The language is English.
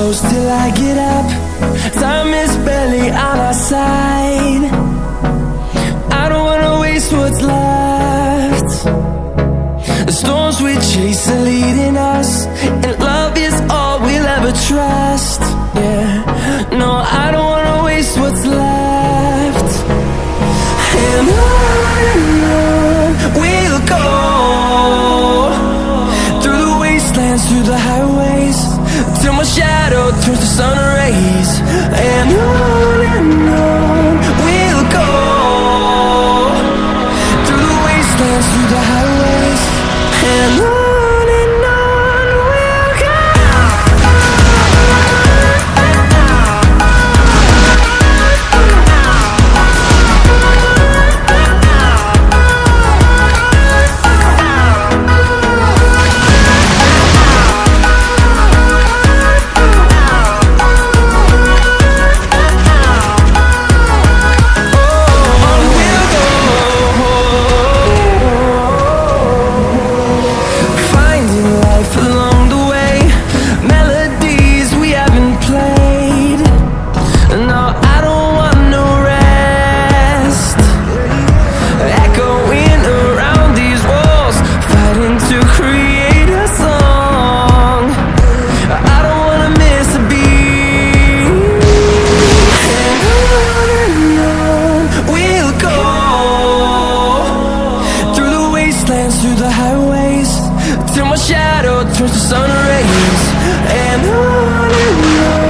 close till I get up. Time is barely on our side. I don't wanna waste what's left. The storms we chase are leading us, and love is all we'll ever trust. Yeah, no, I don't wanna waste what's left. And on we'll go, through the wastelands, through the highways, till my shadow turns to sun rays. And on we'll go, through the wastelands, through the highways, and on we'll go. Through the highways, till my shadow turns to sun rays. And on